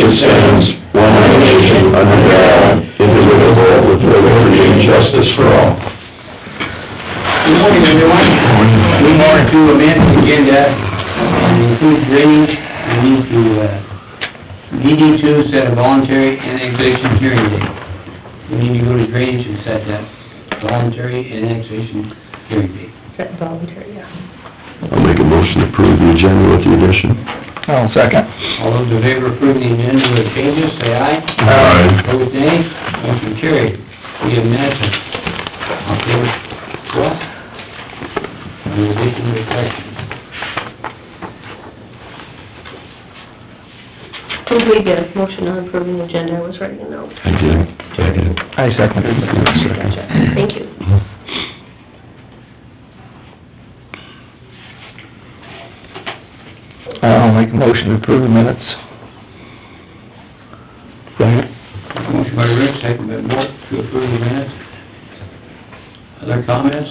it stands, one nation, under God, indivisible, with liberty and justice for all. Good morning, everyone. We want to amend the agenda and include drainage. We need to, DD2 set a voluntary annexation hearing date. We need to go to drainage and set that voluntary annexation hearing date. Set voluntary, yeah. I'll make a motion to approve the agenda with the addition. I'll second. All those in favor of approving the agenda with changes, say aye. Aye. Opposed, nay. Motion carried. We have minutes on page 12. In addition to the corrections. Who made the motion on approving the agenda? I was writing a note. I did. Second. I second. Gotcha. Thank you. I'll make a motion to approve the minutes. Second. Motion by Rick, second by Mort, to approve the minutes. Other comments?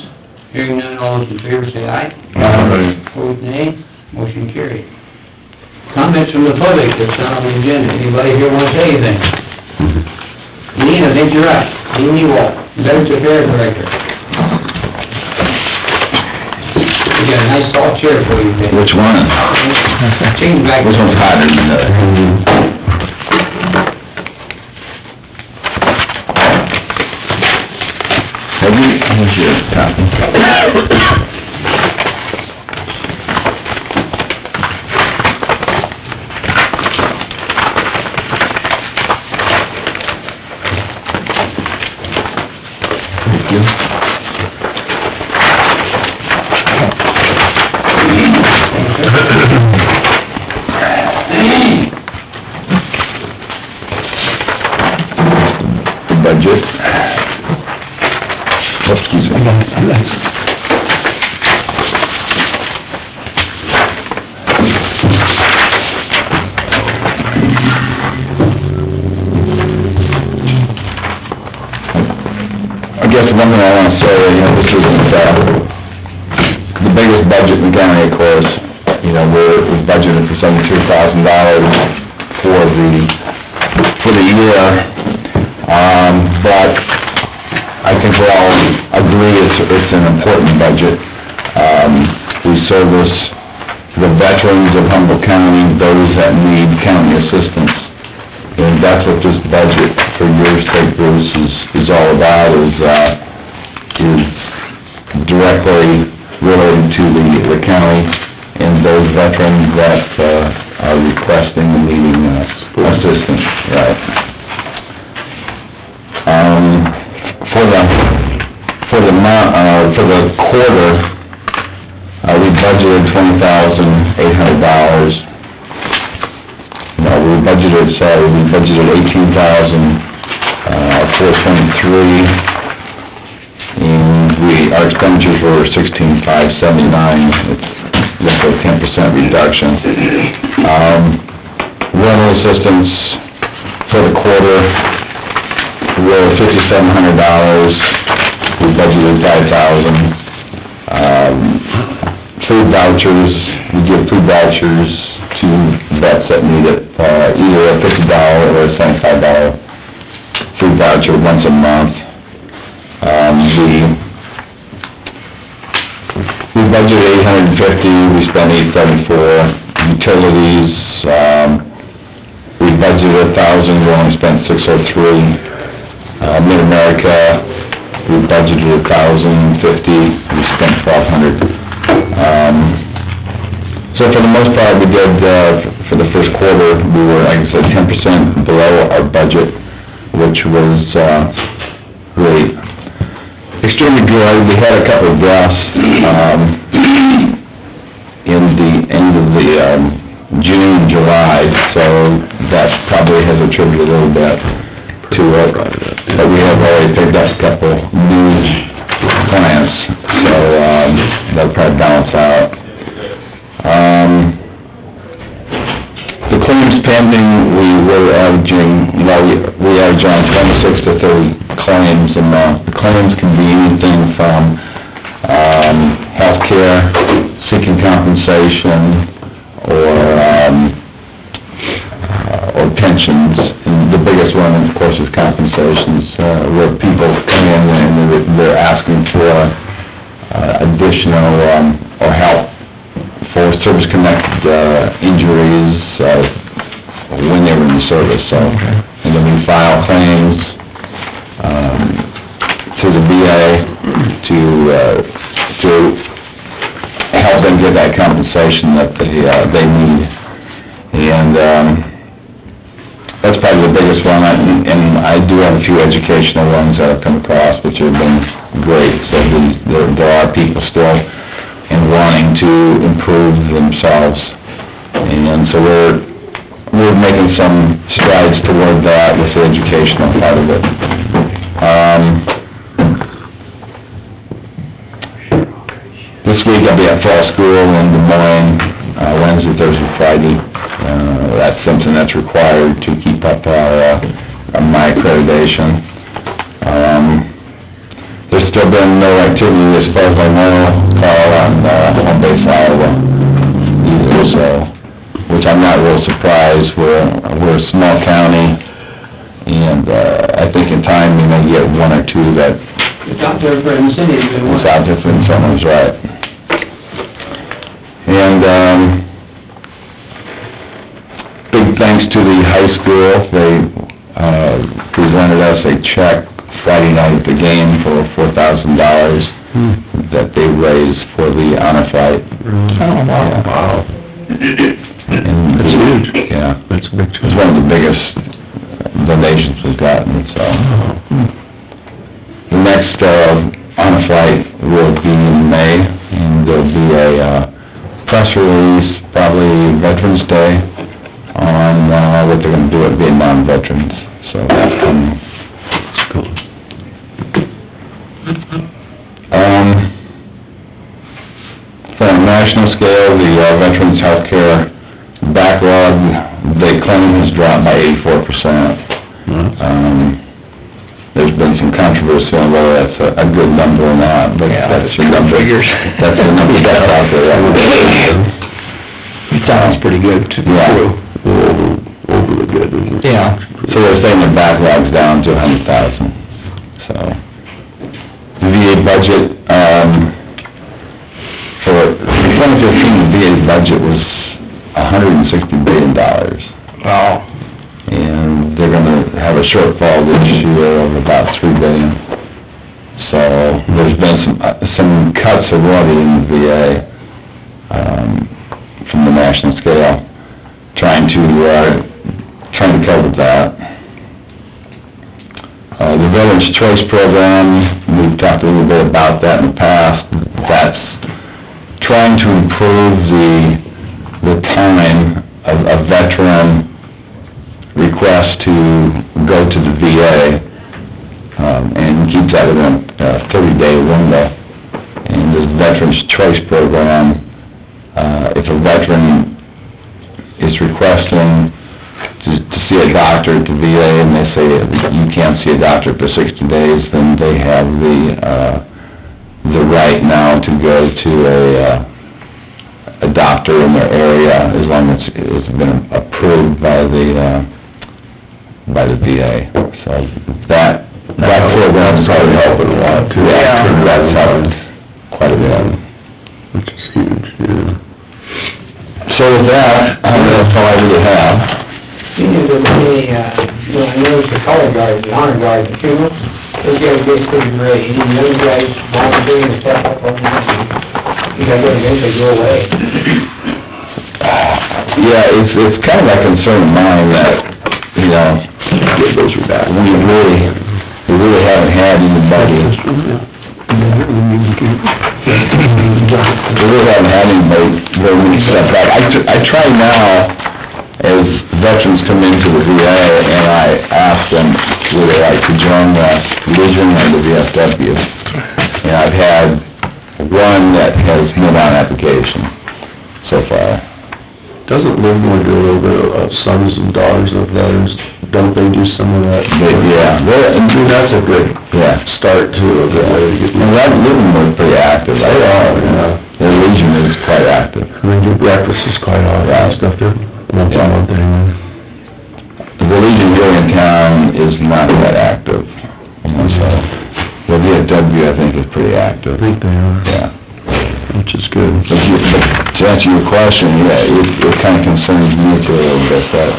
Hearing none, all those in favor say aye. Aye. Opposed, nay. Motion carried. Comments from the public that's not on the agenda. Anybody here want to say anything? Dean, I think you're right. Dean Ewald, Veterans Affairs Director. We got a nice soft chair for you, Dean. Which one? Change back. Which one's hotter than the other? Have you, here's your copy. Thank you. The budget. Oh, excuse me. I guess one thing I want to say, this isn't, the biggest budget in the county, of course. We're budgeted for $73,000 for the year. But I think we all agree it's an important budget. We service the veterans of Humboldt County, those that need county assistance. And that's what this budget for your state, Bruce, is all about, is directly related to the county and those veterans that are requesting and needing assistance, right? For the quarter, we budgeted $20,800. We budgeted $18,423, and our expenditures were $16,579. It's just a 10% reduction. Rental assistance for the quarter were $5,700. We budgeted $5,000. Food vouchers, we give food vouchers to vets that need it, either a $50 or a $75 food voucher once a month. We budgeted $850, we spent $874. Utilities, we budgeted $1,000, we only spent $603. Mid-America, we budgeted $1,050, we spent $1,200. So for the most part, we did, for the first quarter, we were, like I said, 10% below our budget, which was really extremely good. We had a couple of deaths in the end of the June, July, so that probably has attributed a little bit to it. But we have already picked up a couple new clients, so that'll probably balance out. The claims pending, we were averaging, we average on 26 to 30 claims a month. The claims can be anything from healthcare, seeking compensation, or mentions, and the biggest one, of course, is compensations, where people come in and they're asking for additional, or help for service-connected, injuries, when they were in the service, so. And then we file claims, to the VA to help them get that compensation that they need. And, that's probably the biggest one, and I do have a few educational ones that I've come across, which have been great. So there are people still in wanting to improve themselves, and so we're making some strides toward that with the educational part of it. This week I'll be at fall school in Des Moines, Wednesday, Thursday, Friday. That's something that's required to keep up my accreditation. There's still been no activity, as far as I know, Carl, on home-base Iowa either, so, which I'm not real surprised. We're a small county, and I think in time we may get one or two that It's out there for incentives and what. it's out there for incentives, right? And, big thanks to the high school. They, presented us a check Friday night at the game for $4,000 that they raised for the honor flight. Oh, wow. Wow. That's huge. Yeah. That's a big It's change. one of the biggest donations we've gotten, so. The next, honor flight will be in May, and there'll be a, press release, probably Veterans Day, on, what they're gonna do at Vietnam veterans, so that's coming. On a national scale, the, Veterans Healthcare backlog, they claim has dropped by 84%. There's been some controversy on whether that's a good number or not, but that's your number. Figures. That's the number that's out there. It sounds pretty good to be Yeah. true. Over the good, isn't it? Yeah. So they're saying the backlog's down to 100,000, so. The VA budget, for 2015, the VA budget was $160 billion. Wow. And they're gonna have a shortfall this year of about $3 billion. So, there's been some cuts already in the VA, from the national scale, trying to cover that. The Village Choice Program, we've talked a little bit about that in the past. That's trying to improve the time a veteran request to go to the VA, and keep that within a 30-day window. And this Veterans Choice Program, if a veteran is requesting to see a doctor at the VA, and they say you can't see a doctor for 60 days, then they have the right now to go to a doctor in their area, as long as it's been approved by the VA. So that program is really helping a lot too. Yeah. That's helped quite a bit. Which is huge, yeah. So with that, that's all I really have. You know, there's any, I noticed the color guards, the honor guards, the funerals, those guys get pretty great. Any of those guys volunteering to step up on that, you guys eventually go away. Yeah, it's kind of a concern of mine that, you know, we really haven't had anybody, very many step back. I try now, as veterans come into the VA, and I ask them, would they like to join the Legion or the VFW? And I've had one that has made on application so far. Doesn't Livermore do a little bit of sons and daughters of veterans? Don't they do some of that? Yeah, That's a good start to a good way to get... And that Livermore's pretty active. They are, yeah. Their Legion is quite active. And they do breakfasts quite often and stuff there, once a month anyway. The the Legion here in town is not that active, so, the VFW, I think, is pretty active. I think they are. Yeah. Which is good. But to answer your question, yeah, it kind of concerns me too, a little bit, that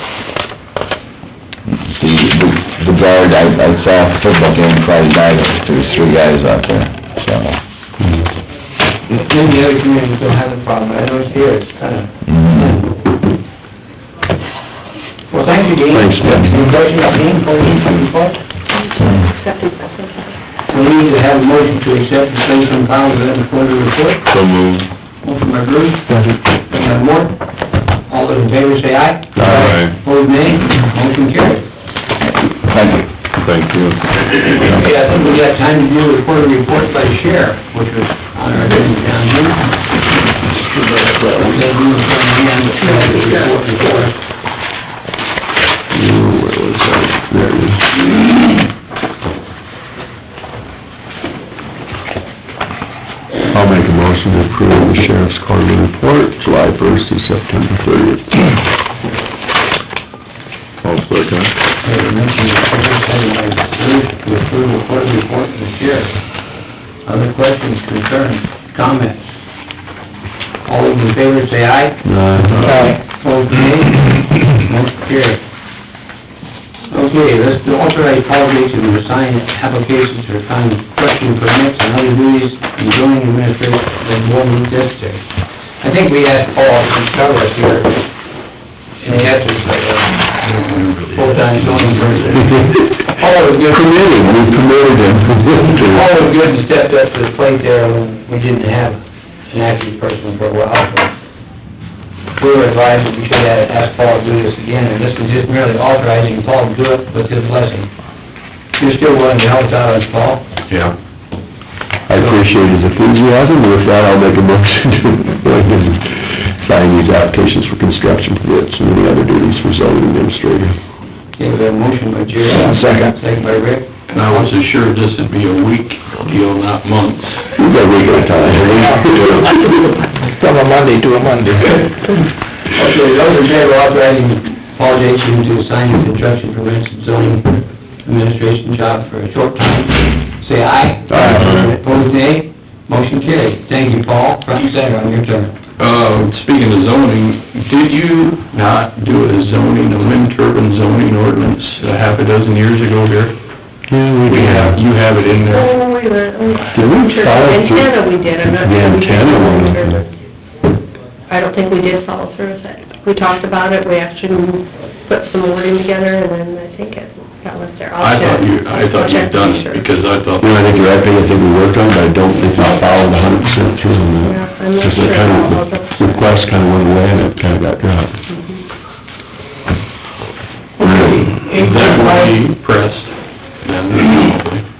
the guard, I saw a football game Friday night, there was 3 guys out there, so. Maybe other communities don't have the problem, but I know it's here, it's kind of... Well, thank you, Dean. Thanks, Ben. Any questions, Dean, for you, report? We need to have a motion to accept the Cleveland Powers and quarterly report. So moved. Motion by Bruce, second by Moore. All those in favor say aye. Aye. Opposed, nay. Motion carried. Thank you. Thank you. Okay, I think we got time to do the quarterly report by the sheriff, which was on our agenda down here. We gotta do it from the end, report before. Where was that? There it is. I'll make a motion to approve the sheriff's quarterly report, July 1st to September 30th. I'll second. Okay, we mentioned the first time by Bruce to approve the quarterly report to the sheriff. Other questions, concerns, comments? All those in favor say aye. Opposed, nay. Motion carried. Okay, let's authorize Paul Jason to sign applications for construction permits and other duties in zoning administration that will be necessary. I think we asked Paul to cover us here, and he has to, full-time zoning person. Paul was good. We permitted him. Paul was good and stepped up to the plate there when we didn't have an active person for a while, so. We were advised that we should ask Paul to do this again, and this is just merely authorizing Paul to do it with his blessing. You're still willing to help us out on Paul? Yeah. I appreciate his enthusiasm, and with that, I'll make a motion to sign these applications for construction permits and any other duties for zoning administrator. Okay, we have a motion by Jerry. Second. Second by Rick. And I was assured this would be a week deal, not months. We've got a week at a time. From a Monday to a Monday. Okay, those in favor of authorizing Paul Jason to sign the construction permits and zoning administration job for a short time, say aye. Aye. Opposed, nay. Motion carried. Thank you, Paul. Front and center on your turn. Speaking of zoning, did you not do a wind turbine zoning ordinance a half a dozen years ago here? Yeah, You have it in there. Oh, wait a minute. Did we I'm sure follow the through? antenna we did, I'm not The sure we did. antenna one. I don't think we did follow through with it. We talked about it, we actually put some wording together, and then I think it got left there. I thought you'd done it, because I thought... I think you're right, I think we worked on it, but I don't think we followed 100% through on that. Yeah, I'm not Just the sure. kind of, the request kind of went away and it kind of got dropped. Definitely pressed, and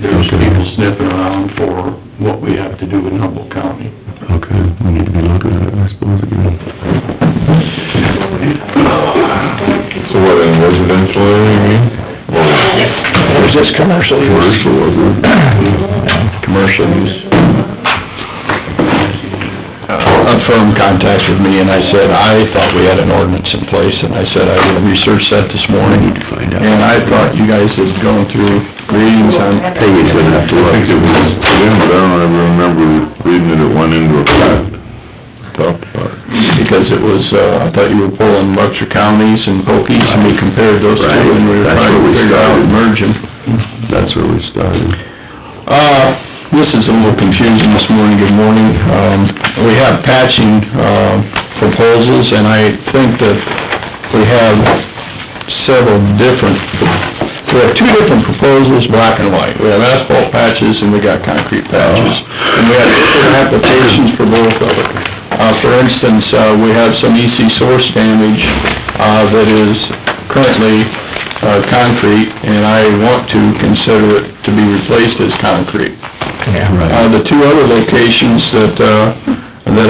there's people sniffing around for what we have to do in Humboldt County. Okay, we need to be looking at it, I suppose, again. So what, in residential area, you mean? Or is this commercial use? Commercial, wasn't it? Commercial use. A firm contacted me and I said, I thought we had an ordinance in place, and I said, I will research that this morning. Need to find out. And I thought you guys had gone through readings on... Peggy's gonna have to look. I think it was put in, but I don't ever remember reading that it went into effect. Because it was, I thought you were pulling Berkshire counties and Pokies, and we compared those two, and we were That's trying where to we figure out started. merging. That's where we started. This is a little confusing this morning, good morning. We have patching, proposals, and I think that we have several different, we have two different proposals, black and white. We have asphalt patches and we got concrete patches. And we have different applications for both of them. For instance, we have some EC source damage, that is currently, concrete, and I want to consider it to be replaced as concrete. Yeah, right. The two other locations that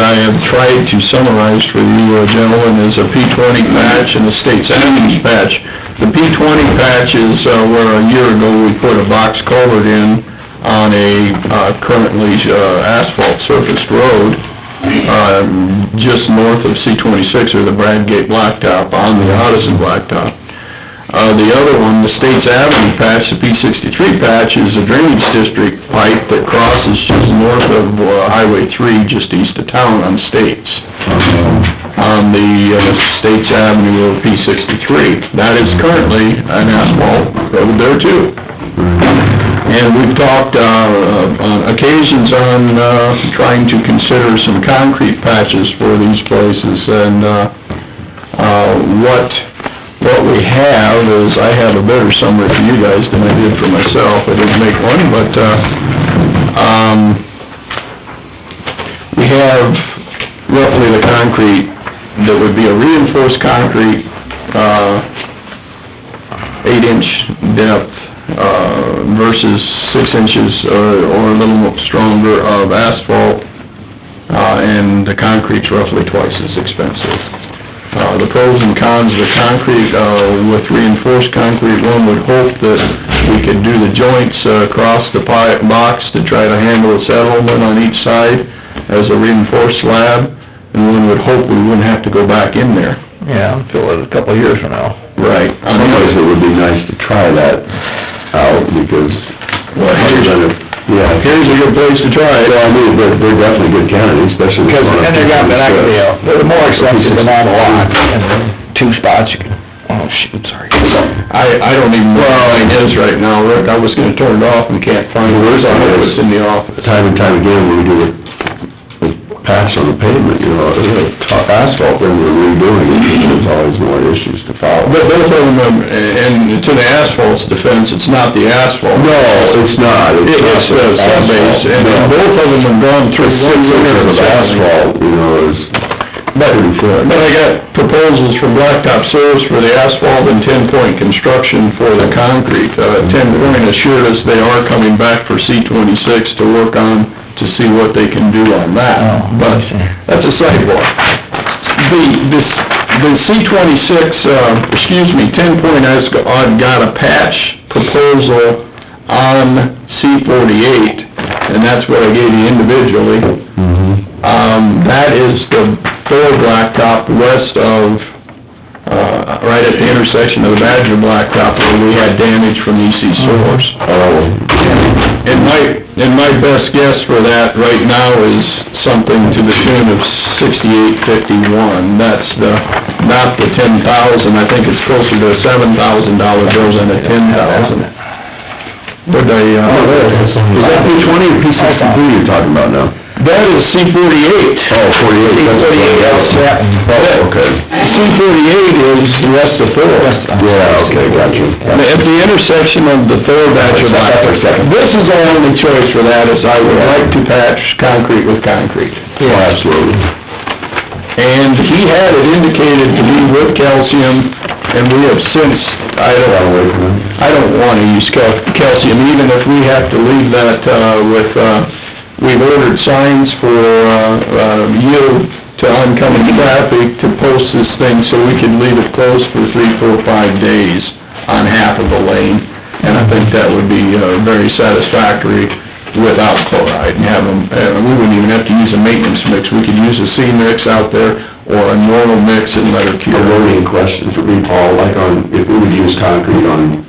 I have tried to summarize for you gentlemen is a P20 patch and a State Savings patch. The P20 patch is where a year ago we put a box culvert in on a currently asphalt surfaced road just north of C-26, or the Bradgate Blacktop, on the Addison Blacktop. The other one, the States Avenue patch, the P63 patch, is a drainage district pipe that crosses just north of Highway 3, just east of town on States. On the States Avenue of P63. That is currently an asphalt road there too. And we've talked on occasions on trying to consider some concrete patches for these places, and what we have is, I have a better summary for you guys than I did for myself. I didn't make one, but we have roughly the concrete that would be a reinforced concrete, 8-inch depth, versus 6 inches or a little more stronger of asphalt, and the concrete's roughly twice as expensive. The pros and cons of the concrete, with reinforced concrete, one would hope that we could do the joints across the box to try to handle a settlement on each side as a reinforced slab, and one would hope we wouldn't have to go back in there. Yeah, until a couple of years from now. Right. Otherwise, it would be nice to try that out, because, Well, here's a good place to try it. Well, I mean, they're definitely good candidates, especially... Because, and they're they're more expensive than on a lot, and then 2 spots, you can, oh, shoot, sorry. I don't even know where mine is right now, Rick. I was gonna turn it off and can't find it. Where's it's in the office? Time and time again, when we do a patch on the pavement, you know, asphalt, then we're redoing it, and there's always more issues to follow. But both of them, and to the asphalt's defense, it's not the asphalt. No, it's not. It's the sub-base, and both of them have gone through 6 years of asphalt, you know, is pretty good. But I got proposals from Blacktop Service for the asphalt and 10-Point Construction for the concrete. 10-Point assured us they are coming back for C-26 to work on, to see what they can do on that. But that's a sidewalk. The C-26, 10-Point has got a patch proposal on C-48, and that's what I gave you individually. That is the Thor Blacktop west of, right at the intersection of the Badger Blacktop, where we had damage from EC Source. And my best guess for that right now is something to the tune of $68.51. That's not the $10,000, I think it's closer to a $7,000 bill than a $10,000. Would they, is that P20 or P62 you're talking about now? That is C-48. Oh, 48. Oh, okay. C-48 is the rest of Thor. Yeah, okay, gotcha. At the intersection of the Thor Badger Blacktop. This is our only choice for that, is I would like to patch concrete with concrete. Yeah, absolutely. And he had it indicated to be with calcium, and we have since, I don't want to use calcium, even if we have to leave that, we've ordered signs for, yield to oncoming traffic to post this thing so we can leave it closed for 3, 4, 5 days on half of the lane. And I think that would be, very satisfactory without chloride, and have them, we wouldn't even have to use a maintenance mix. We could use a C mix out there, or a normal mix and let it cure. A learning question for me, Paul, like if we would use concrete on,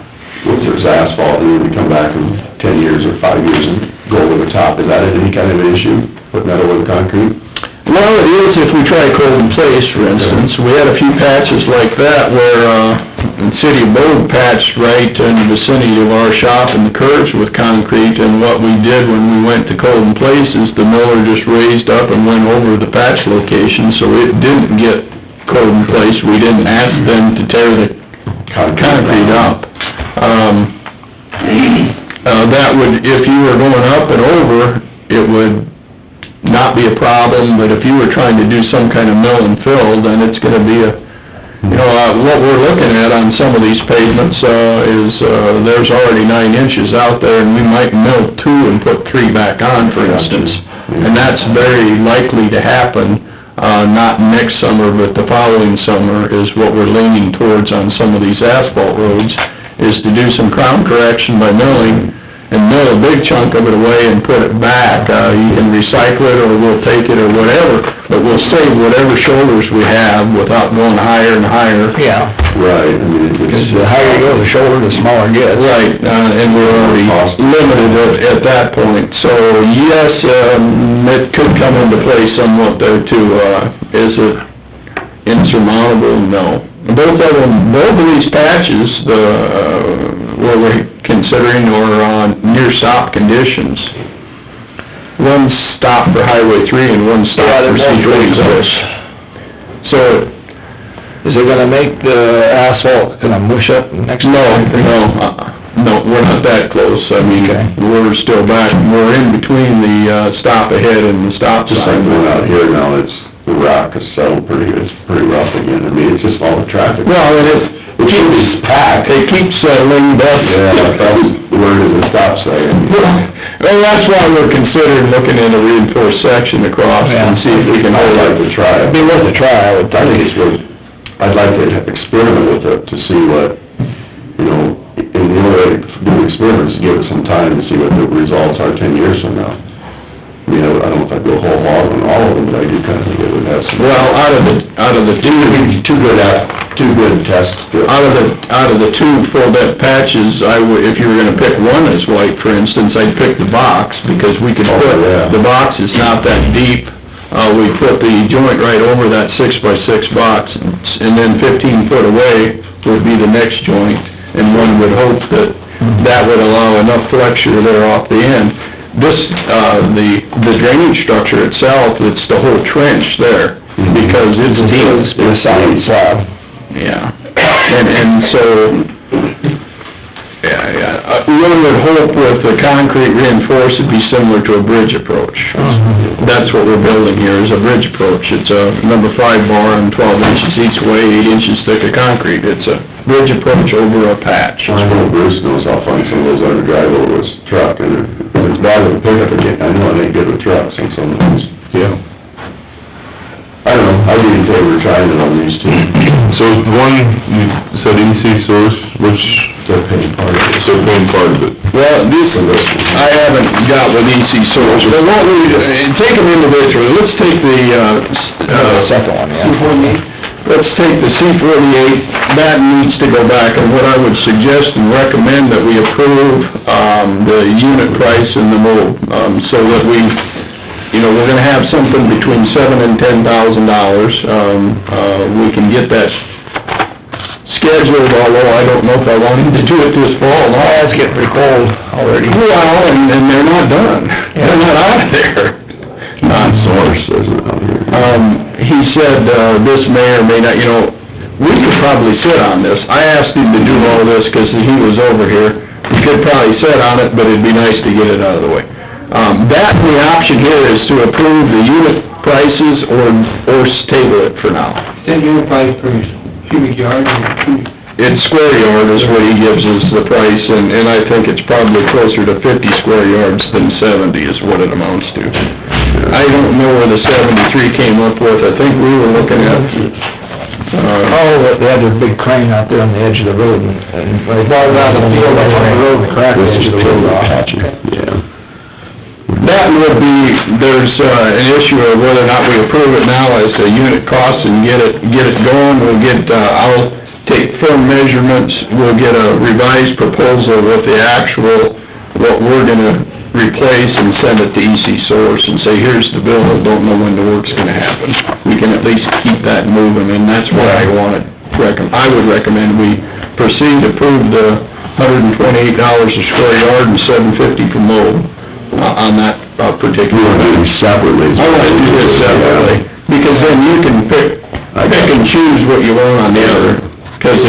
if there's asphalt, and we would come back in 10 years or 5 years and go over the top, is that any kind of an issue, putting that over the concrete? Well, it is if we try cold in place, for instance. We had a few patches like that where, the city of Bode patched right in the vicinity of our shop and the curves with concrete, and what we did when we went to cold in place is the miller just raised up and went over the patch location, so it didn't get cold in place. We didn't ask them to tear the concrete up. That would, if you were going up and over, it would not be a problem, but if you were trying to do some kind of mill and fill, then it's gonna be what we're looking at on some of these pavements, is, there's already 9 inches out there, and we might mill 2 and put 3 back on, for instance. And that's very likely to happen, not next summer, but the following summer is what we're leaning towards on some of these asphalt roads, is to do some crown correction by milling, and mill a big chunk of it away and put it back. You can recycle it, or we'll take it, or whatever, but we'll save whatever shoulders we have without going higher and higher. Yeah, Right, I mean, because the higher you go the shoulder, the smaller it gets. Right, and we're already limited at that point. So, yes, it could come into play somewhat there too. Is it insurmountable? No. Both of these patches, where we're considering are on near stop conditions. One stop for Highway 3 and one stop for Supervisors. So, Is it gonna make the asphalt gonna mush up next? no, we're not that close. I mean, Okay. we're still back, we're in between the stop ahead and the stop just like sign. going out here now, the rock is settled it's pretty rough again. I mean, it's just all the traffic. Well, and It should be packed. it keeps settling, but... Yeah, that's the word is a stop sign. Well, that's why we're considering looking at a reinforced section across and see if we can I'd hold like it. to try it. It'd be worth a try, I would I think think. it's worth, I'd like to experiment with it to see what, you know, in the only way to do experiments, give it some time to see what the results are 10 years from now. I mean, I don't know if I'd go whole hog on all of them, but I do kind of think it would have some... Well, out of the two good tests. Out of the two full depth patches, if you were gonna pick one as white, for instance, I'd pick the box, because we could put, yeah. the box is not that deep. We put the joint right over that 6x6 box, and then 15 foot away would be the next joint, and one would hope that would allow enough flexure there off the end. This, the drainage structure itself, it's the whole trench there, because it's deep. It's a solid slab. Yeah, and so, one would hope with the concrete reinforced, it'd be similar to a bridge approach. That's what we're building here, is a bridge approach. It's a number 5 bar and 12 inches each way, 8 inches thick of concrete. It's a bridge approach over a patch. I know Bruce knows I'll find some of those under drive over his truck, and if it's bad with a pickup again, I know it ain't good with trucks and some of those. Yeah. I don't know, I'd be in favor of trying it on these two. So one, you said EC source, which, They're paying part of it. they're paying part of it. Well, I haven't got with EC Source, but what we, take them individually. Let's take The second one, yeah. Let's take the C-48, that needs to go back, and what I would suggest and recommend that we approve, the unit price and the mold, so that we, we're gonna have something between $7,000 and $10,000. We can get that scheduled, although I don't know if I want him to do it this fall. Oh, it's getting pretty cold already. Well, and they're not done. They're not out of there. Not source, isn't it? He said, this may or may not, we could probably sit on this. I asked him to do all this because he was over here. We could probably sit on it, but it'd be nice to get it out of the way. The option here is to approve the unit prices or table it for now. Then your price per cubic yard, It's square yard is what he gives us the price, and I think it's probably closer to 50 square yards than 70 is what it amounts to. I don't know where the 73 came up with. I think we were looking at, They had their big crane out there on the edge of the road, and they brought it out of the field, up on the road, and cracked the edge of the road off. Yeah. that would be, there's an issue of whether or not we approve it now as a unit cost and get it going. We'll get, I'll take firm measurements, we'll get a revised proposal with the actual, what we're gonna replace, and send it to EC Source and say, here's the bill, I don't know when the work's gonna happen. We can at least keep that moving, and that's why I would recommend we proceed, approve the $128 a square yard and $750 per mold, on that particular. You want to do them separately. I want to do this separately, because then you can pick and choose what you want on the other, because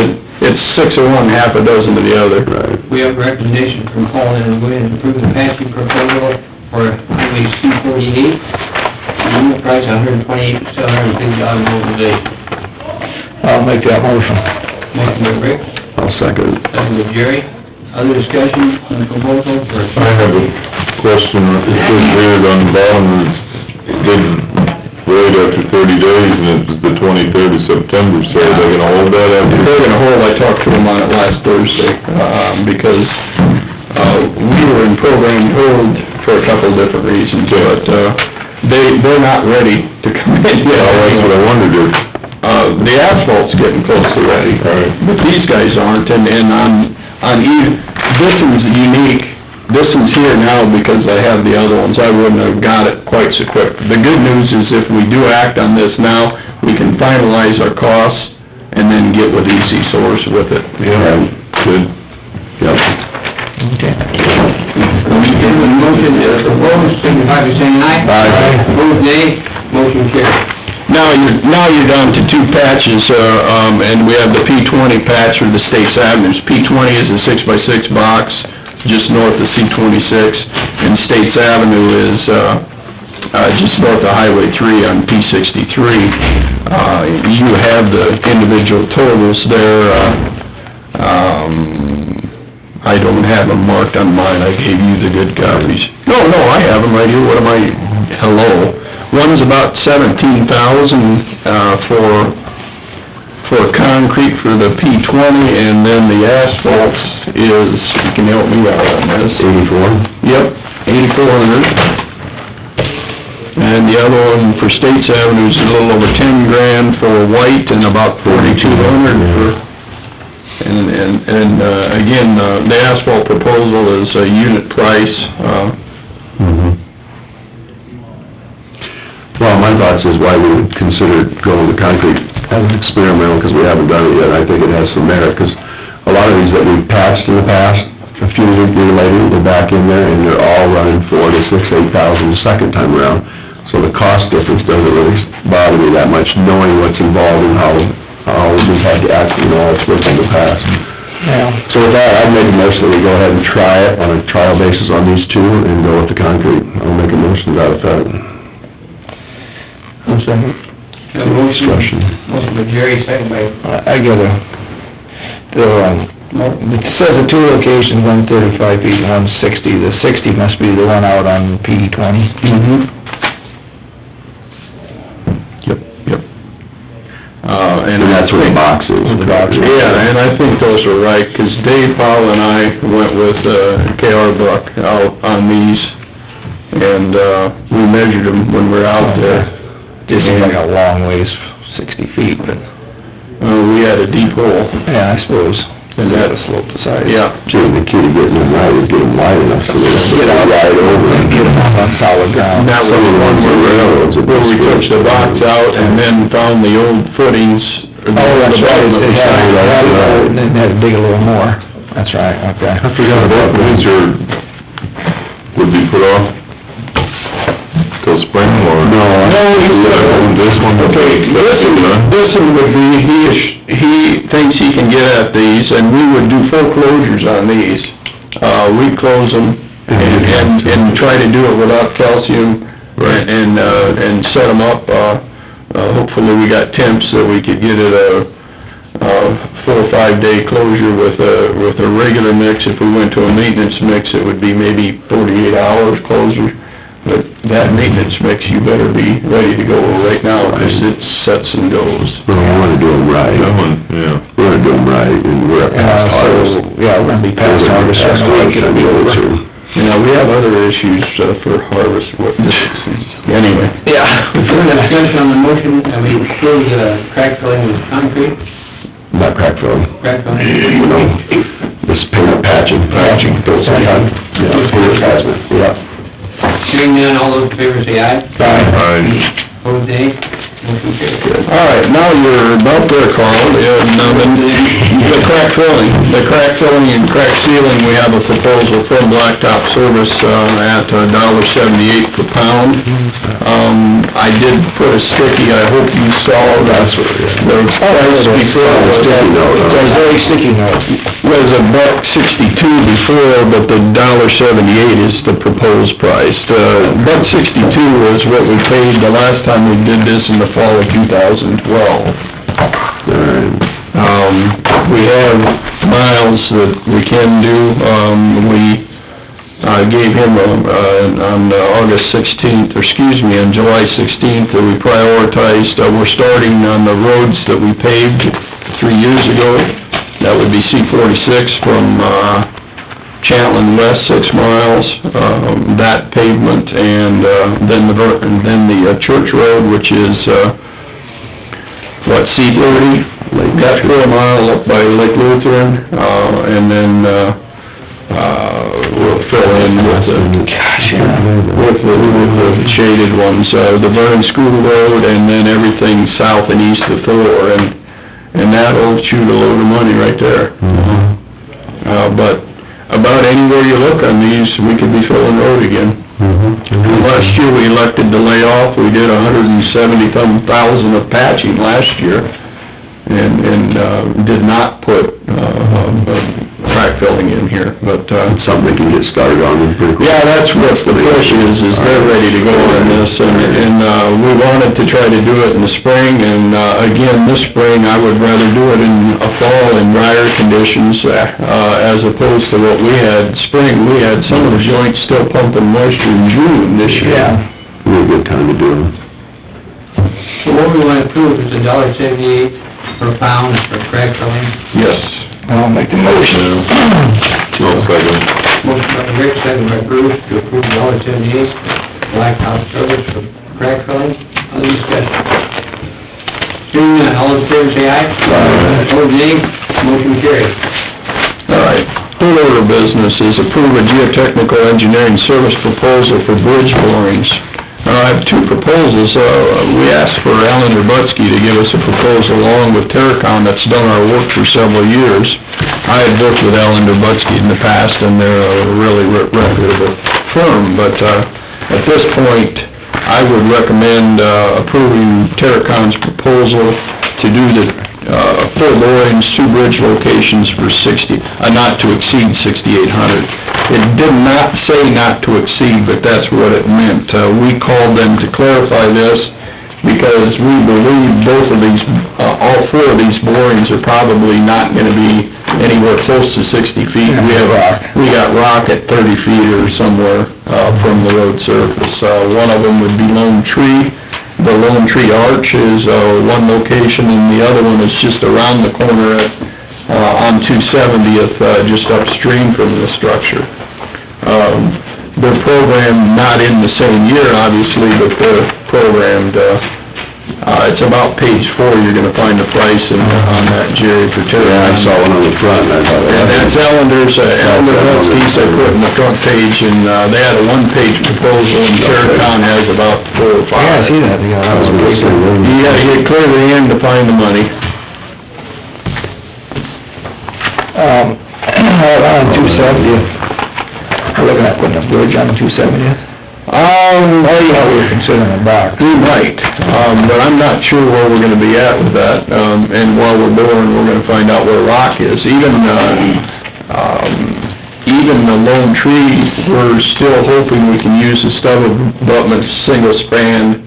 it's 6 of one, half a dozen of the other. Right. we have a recommendation from Paul, and we'll go ahead and approve the patching proposal for Highway C-48. Unit price $128,750 over the day. I'll make that motion. Motion by Rick, I'll second it. second by Jerry. Other discussion on the proposal for... I have a question, it says here on the bottom, it didn't wait after 30 days, and it's the 23rd of September, so are they gonna hold that after? They're gonna hold, I talked to them on it last Thursday, because, we were in program hold for a couple of different reasons, but, they're not ready to come in yet. Well, that's what I wondered if, The asphalt's getting close to ready, but these guys aren't, and this is unique. This is here now because I have the other ones. I wouldn't have got it quite so quick. The good news is if we do act on this now, we can finalize our costs and then get with Easy Source with it. yeah, good. Yep. Okay. The motion is opposed, signify by saying aye. Aye. Opposed, nay. Motion carried. Now you're down to two patches, and we have the P20 patch for the States Avenues. P20 is a 6x6 box, just north of C26, and States Avenue is, just north of Highway 3 on P63. You have the individual totals there, I don't have them marked on mine, I gave you the good copies. No, I have them right here, what am I, hello. One's about 17,000, for concrete for the P20, and then the asphalt is, you can help me out on this. 84? Yep, 8,400. And the other one for States Avenue is a little over 10 grand for white and about 4,200 for, again, the asphalt proposal is a unit price, Well, my thoughts is why we would consider going to concrete as an experimental, because we haven't done it yet. I think it has some merit, because a lot of these that we've patched in the past, a few years later, they're back in there, and they're all running $4,000 to $6,000, $8,000 the second time around. So the cost difference doesn't really bother me that much, knowing what's involved and how we've had to act, it's worked in the past. Yeah. So with that, I'd make a motion that we go ahead and try it on a trial basis on these two, and go with the concrete. I'll make a motion to that effect. The motion by Jerry, second by, I get it says the two locations, 135 feet and 160, the 60 must be the one out on P20. Yep. And that's where the box is. The box. Yeah, and I think those are right, 'cause Dave Powell and I went with, K.R. Buck out on these, and, we measured them when we were out there. Just seems like a long ways, 60 feet, but, We had a deep hole. yeah, I suppose, and that is slope the side. Yeah. Gee, the key to getting them right is get them wide enough so they Get out right over and get them up on solid And ground. that was the one where we took the box out and then found the old footings. Oh, that's right, The it had, bottom and then had to dig a little more, that's right, okay. I forgot about these would be put off till spring, or? No, This one? Okay, this one would be, he thinks he can get at these, and we would do full closures on these. We'd close them and try to do it without calcium, Right. and set them up, hopefully we got temps that we could get it a 4 or 5 day closure with a regular mix. If we went to a maintenance mix, it would be maybe 48 hours closure. But that maintenance mix, you better be ready to go right now, because it sets and goes. No, we wanna do them right. That one, yeah. We're gonna do them right, and we're at past harvest. Yeah, we're gonna be past harvest, Past so harvest, it'll be over. Yeah, we have other issues for harvest, anyway. Yeah. further discussion on the motion, close crack filling with concrete, Not crack filling. crack filling. This paint patching, those are done. Yeah, paint patching, yeah. Hearing none, all those in favor say aye. Aye. Opposed, nay. Motion carried. All right, now you're about there, Carl, now then, the crack filling and crack sealing, we have a proposal from Blacktop Service, at $1.78 per pound. I did put a sticky, I hope you saw that, the price before was, It's a very sticky note. was $1.62 before, but the $1.78 is the proposed price. The $1.62 was what we paid the last time we did this in the fall of 2012. We have miles that we can do, we gave him, on August 16th, or excuse me, on July 16th, that we prioritized, we're starting on the roads that we paved 3 years ago. That would be C-46 from, Chandler West 6 miles, that pavement, and then the Church Road, which is, C-30? That 4 mile up by Lake Lutheran, and then, we'll fill in with the shaded ones, the Vernon School Road, and then everything south and east of Thor, and that'll shoot a load of money right there. But about anywhere you look on these, we could be filling road again. Last year, we elected to lay off, we did 170,000 of patching last year, and did not put, crack filling in here, but, Something we can get started on pretty quick. yeah, that's what the push is they're ready to go on this, and we wanted to try to do it in the spring, and, again, this spring, I would rather do it in a fall in drier conditions, as opposed to what we had spring. We had some of the joints still pumping moisture in June this year. Yeah. Real good time to do it. So what we want to approve is $1.78 per pound for crack filling. Yes. I'll make the motion. I'll second. Motion by Rick, second by Bruce, to approve $1.78 blacktop service for crack filling. Other discussion? Seeing none, all in favor say aye. Opposed, nay. Motion carries. All right. Third order of business is approve a geotechnical engineering service proposal for bridge borings. I have two proposals. We asked for Alan Rubutsky to give us a proposal along with Terracon that's done our work for several years. I had worked with Alan Rubutsky in the past, and they're a really reputable firm, but at this point, I would recommend approving Terracon's proposal to do the full borings, 2 bridge locations for not to exceed 6,800. It did not say not to exceed, but that's what it meant. We called them to clarify this because we believe both of these, all 4 of these borings are probably not gonna be anywhere close to 60 feet. We got rock at 30 feet or somewhere, from the road surface. One of them would be Lone Tree. The Lone Tree Arch is, one location, and the other one is just around the corner at, on 270th, just upstream from the structure. They're programmed not in the same year, obviously, but they're programmed, it's about page 4, you're gonna find the price on that, Jerry, for Yeah, I saw one on the front, I thought. and that's Ellender's, piece I put in the front page, and, they had a 1-page proposal, and Terracon has about 4 or 5. Yeah, I see that, I was gonna say, You gotta get clear to the end to find the money. On 270th, we're looking at putting a bridge on 270th. We were considering a box. We might, but I'm not sure where we're gonna be at with that, and while we're boring, we're gonna find out where rock is. Even the Lone Tree, we're still hoping we can use the stub abutment single-span,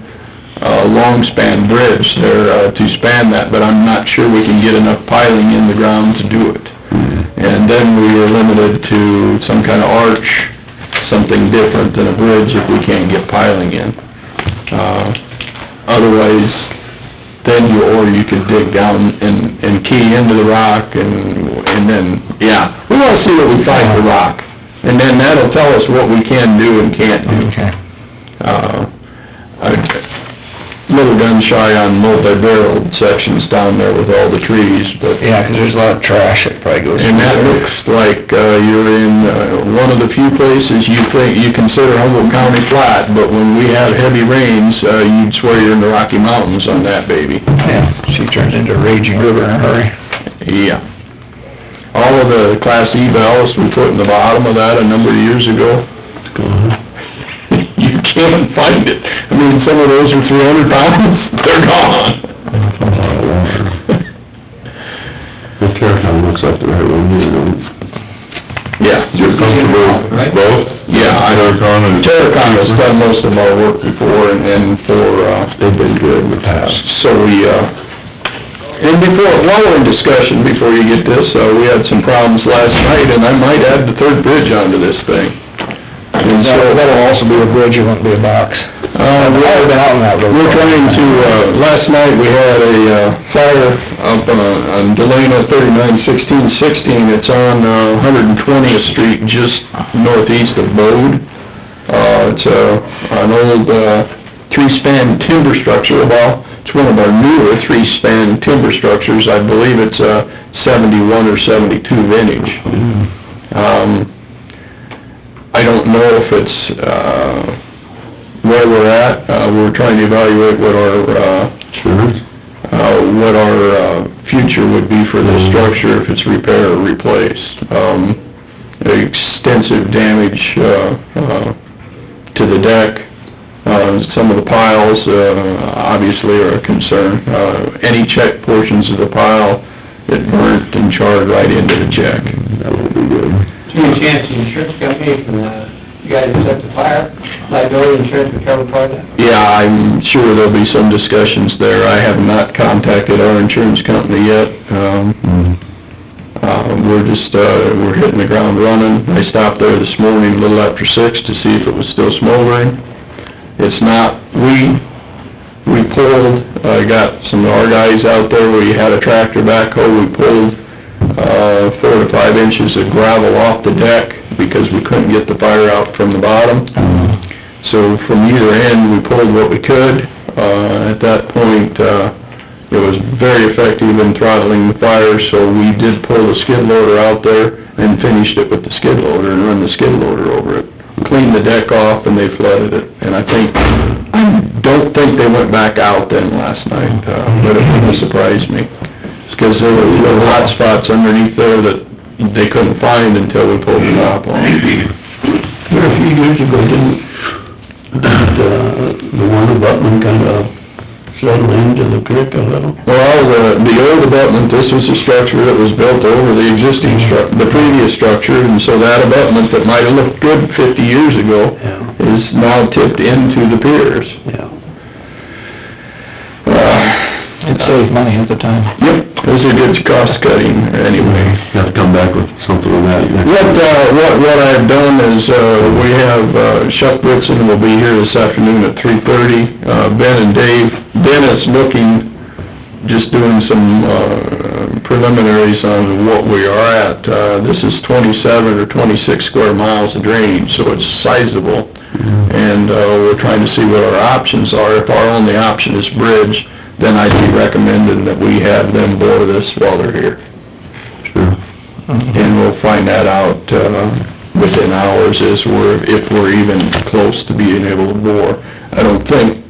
long-span bridge there, to span that, but I'm not sure we can get enough piling in the ground to do it. And then we are limited to some kind of arch, something different than a bridge if we can't get piling in. Otherwise, then you could dig down and key into the rock and then, yeah. We wanna see what we find for rock, and then that'll tell us what we can do and can't do. Okay. A little gun shy on multi-barreled sections down there with all the trees, but... Yeah, 'cause there's a lot of trash that probably goes... And that looks like, you're in, one of the few places you consider Humboldt County flat, but when we have heavy rains, you'd swear you're in the Rocky Mountains on that baby. Yeah, she turns into a raging river in a hurry. Yeah. All of the Class E valves we put in the bottom of that a number of years ago, you can't find it. I mean, some of those are 300 pounds, they're gone. The Terracon looks like the right one, Yeah. You're comfortable with both? Yeah, Terracon has done most of our work before, and they've been good in the past. so while we're in discussion, before you get this, we had some problems last night, and I might add the 3rd bridge onto this thing. We And so, That'll also be a bridge, it won't be a box. I've been out on that road. we're trying to, last night we had a, fire up on Delana 391616. It's on, 120th Street, just northeast of Bode. It's an old, three-span timber structure. Well, it's one of our newer three-span timber structures. I believe it's a 71 or 72 vintage. I don't know if it's, where we're at. We're trying to evaluate what our future would be for this structure, if it's repair or replaced. Extensive damage, to the deck. Some of the piles, obviously are a concern. Any check portions of the pile, it burnt and charred right into the check. That won't be good. Any chance the insurance company from the guy that set the fire, liability insurance would cover part of that? Yeah, I'm sure there'll be some discussions there. I have not contacted our insurance company yet. We're just, we're hitting the ground running. I stopped there this morning a little after 6 to see if it was still smoldering. It's not. We pulled, got some of our guys out there. We had a tractor backhoe. We pulled 4 to 5 inches of gravel off the deck because we couldn't get the fire out from the bottom. So from either end, we pulled what we could. At that point, it was very effective in throttling the fire, so we did pull the skid loader out there and finished it with the skid loader and run the skid loader over it. Cleaned the deck off and they flooded it. And I don't think they went back out then last night, but it wouldn't surprise me. Because there were little hot spots underneath there that they couldn't find until we pulled the top off. Here a few years ago, didn't, the one abutment kind of settle into the creek a little? Well, the old abutment, this was a structure that was built over the existing the previous structure, and so that abutment that might have looked good 50 years ago is now tipped into the piers. It saved money at the time. Yep, those are good cost cutting anyway. Have to come back with something on that next. What I've done is, we have, Chuck Whitson will be here this afternoon at 3:30. Ben and Dave, Ben is looking, just doing some, preliminaries on what we are at. This is 27 or 26 square miles of drainage, so it's sizable. And, we're trying to see what our options are. If our only option is bridge, then I'd be recommending that we have them bore this while they're here. Sure. And we'll find that out, within hours if we're even close to being able to bore. I don't think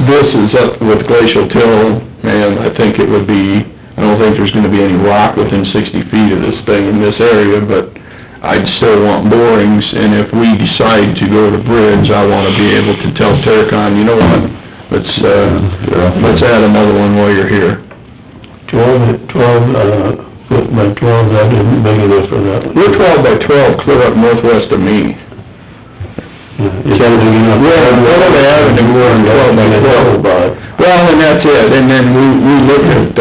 this is up with glacial till, and I think it would be, I don't think there's gonna be any rock within 60 feet of this thing in this area, but I'd still want borings, and if we decide to go to bridge, I wanna be able to tell Terracon, you know what, let's add another one while you're here. 12 foot by 12, that isn't big enough for that one. We're 12 by 12 clear up northwest of me. Is that big enough? Yeah, whatever avenue we're in 12 by 12. Well, and that's it, and then we look at,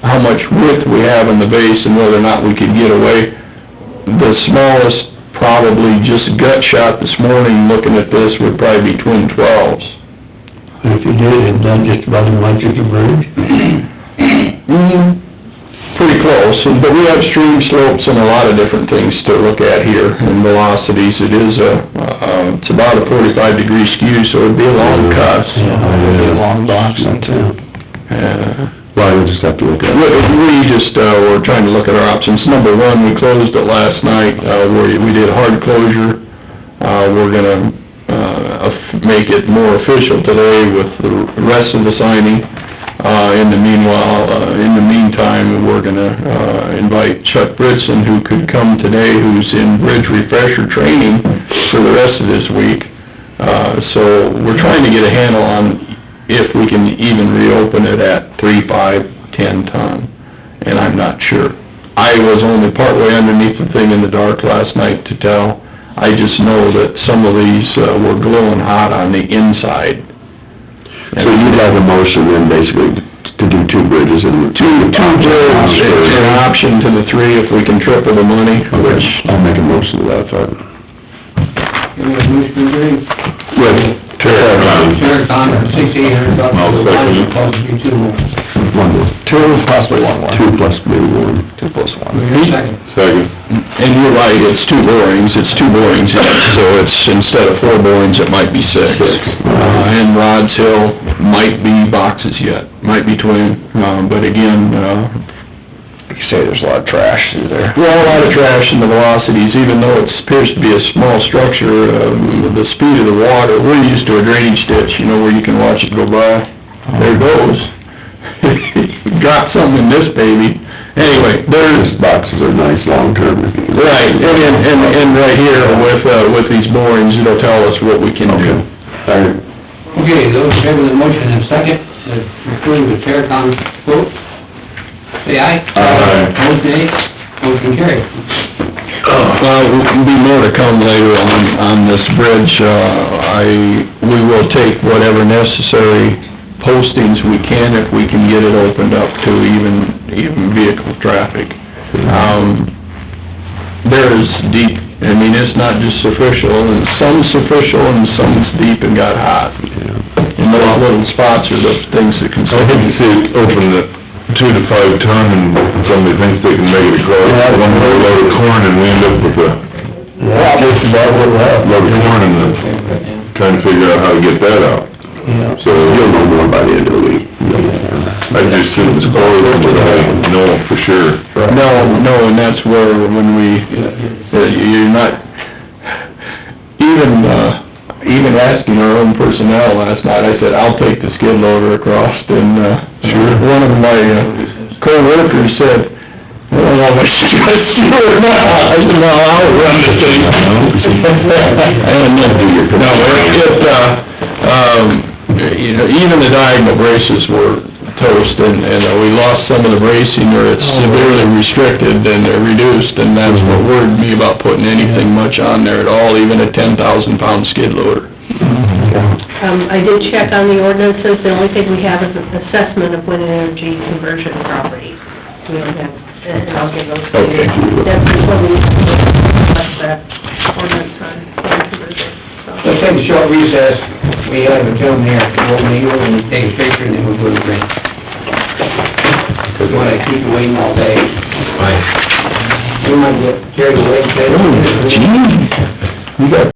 how much width we have in the base and whether or not we could get away. The smallest, probably just gut shot this morning, looking at this, would probably be twin 12s. If you did, it's done just about as much as a bridge. Pretty close, but we have stream slopes and a lot of different things to look at here, and velocities. It is it's about a 45-degree skew, so it'd be a long cut. It'd be a long box, too. Well, we'll just have to look at it. We just, we're trying to look at our options. Number one, we closed it last night, we did hard closure. We're gonna, make it more official today with the rest of the signing. In the meantime, we're gonna, invite Chuck Britson, who could come today, who's in bridge refresher training for the rest of this week. So we're trying to get a handle on if we can even reopen it at 3, 5, 10 ton, and I'm not sure. I was only partway underneath the thing in the dark last night to tell. I just know that some of these, were glowing hot on the inside. So you'd like a motion then basically to do 2 bridges and... Two bridges, an option to the 3 if we can triple the money, which... I'll make a motion to that effect. we have motion agreed. With Terracon. Terracon for $6,800. I'll second it. Possibly two more. Two, possibly one more. Two plus maybe one. Two plus We one. have a second. Second. And you're right, it's two borings, so it's, instead of 4 borings, it might be 6. And Rod's Hill might be boxes yet, might be twin, but again, Like you say, there's a lot of trash through there. well, a lot of trash in the velocities, even though it appears to be a small structure, the speed of the water, we're used to a drainage ditch, you know, where you can watch it go by. There it goes. Drop something in this baby. Anyway, there's, These boxes are nice long-term. right, and right here with these borings, it'll tell us what we can do. All right. Okay, those in favor of the motion in second, to approve the Terracon quote, say aye. Aye. Opposed, nay. Motion carried. Well, there'll be more to come later on this bridge. We will take whatever necessary postings we can, if we can get it opened up to even vehicle traffic. There's deep, I mean, it's not just superficial, and some's superficial and some's deep and got hot. And those little spots are the things that can... I hate to see it open at 2 to 5 ton and somebody thinks they can make it across one more load of corn and we end up with a load of corn and trying to figure out how to get that out. So, You'll know more by the end of the week. I just assume it's closed, but I know for sure. No, and that's where when you're not, even asking our own personnel last night, I said, I'll take the skid loader across, and, one of my co-workers said, I don't know if I should trust you or not. I said, no, I'll run the thing. You know, even the diagonal braces were toast, and we lost some of the bracing, or it's severely restricted, and they're reduced, and that's what worried me about putting anything much on there at all, even a 10,000-pound skid loader. I did check on the ordinances, the only thing we have is an assessment of wind energy conversion property. We don't have, and I'll give those to you. Okay. That's what we, that's that ordinance on wind conversion, so. Let's take a short recess. We have a gentleman here, we'll meet you and take a picture and then we'll go to break. Because when I keep you waiting all day. Right. You might get carried away. You got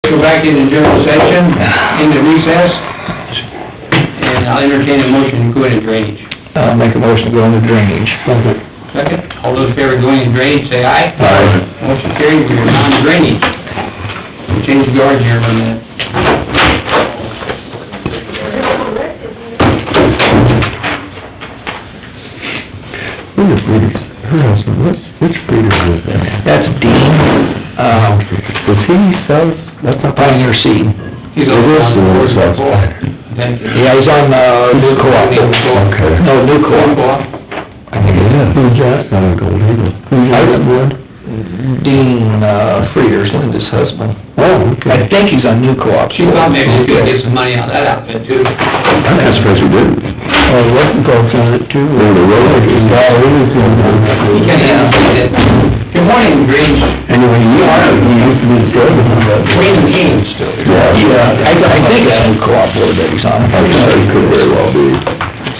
Go back into general session, into recess, and I'll entertain a motion to go into drainage. I'll make a motion to go into drainage. Second, all those in favor of going into drainage, say aye. Aye. Motion carried, we are on drainage. We'll change the guard here in a minute. Which breeder is that? That's Dean, does he sell, that's not Pioneer Seed. He's on the board Thank you. Yeah, he's on, New Co-op. Okay. No, New Co-op. Yeah. Who's that? Not a gold eagle. Who's that? Dean, Freer's Linda's husband. Oh, I think he's on New Co-op. She thought maybe she could get some money out of that outfit too. I'm surprised we didn't. Oh, Weston folks on it too. Over the road. You can't even see it. Good morning, Grange. Anyway, you used to be the chairman of that. Wayne Kane. Yeah. I think it's New Co-op board that he's on. I'm sure he could very well be.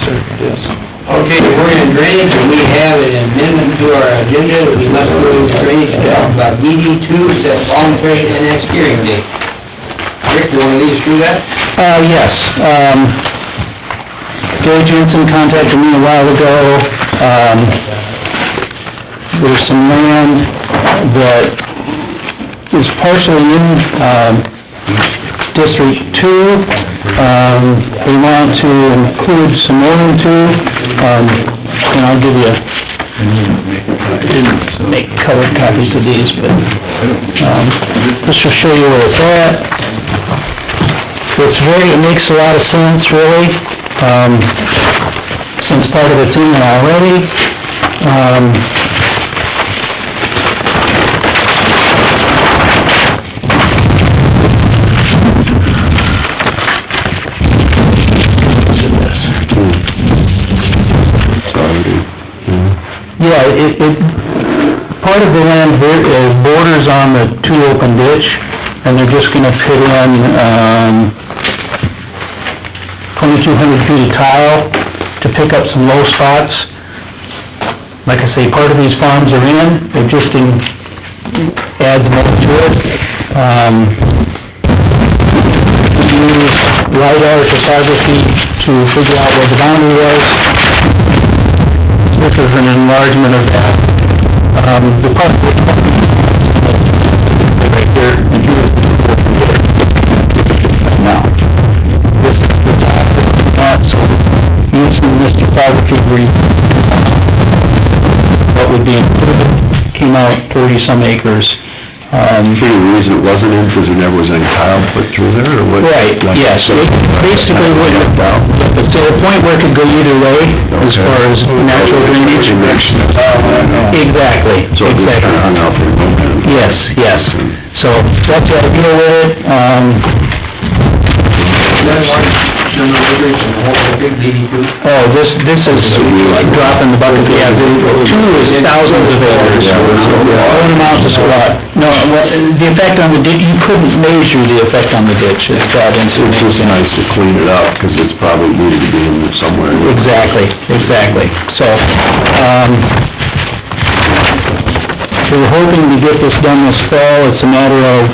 Certainly is. Okay, we're in drainage, and we have an amendment to our agenda, that we must go into drainage to talk about DD two, set voluntary annex hearing date. Rick, you wanna lead us through that? Yes, Gary Jensen contacted me a while ago. There's some land that is partially in, District 2. They want to include some more into, and I'll give you, I didn't make colored copies of these, but, this will show you where it's at. It makes a lot of sense, really, since part of it's in there already. Yeah, part of the land here is borders on the two open ditch, and they're just gonna fit in, 2,200 feet of tile to pick up some low spots. Like I say, part of these farms are in, it just adds more to it. Use LiDAR photography to figure out where the boundary was. This is an enlargement of that. The part right here, and here is the now. This is the top of the lot, so using this topography, what would be included, came out 40-some acres. The reason it wasn't in, because there never was any tile put through there, or what? Right, yes, basically, to the point where it could go either way, as far as natural drainage. Exactly, So it was kind of hung out for a moment. Yes, yes, so that's the idea with it, oh, this is dropping the bucket, yeah, the 2 is thousands of acres. One amount is what? No, the effect on the ditch, you couldn't measure the effect on the ditch, it's got into. It's just nice to clean it up, because it's probably needed to be in there somewhere. Exactly, so, we're hoping to get this done this fall. It's a matter of,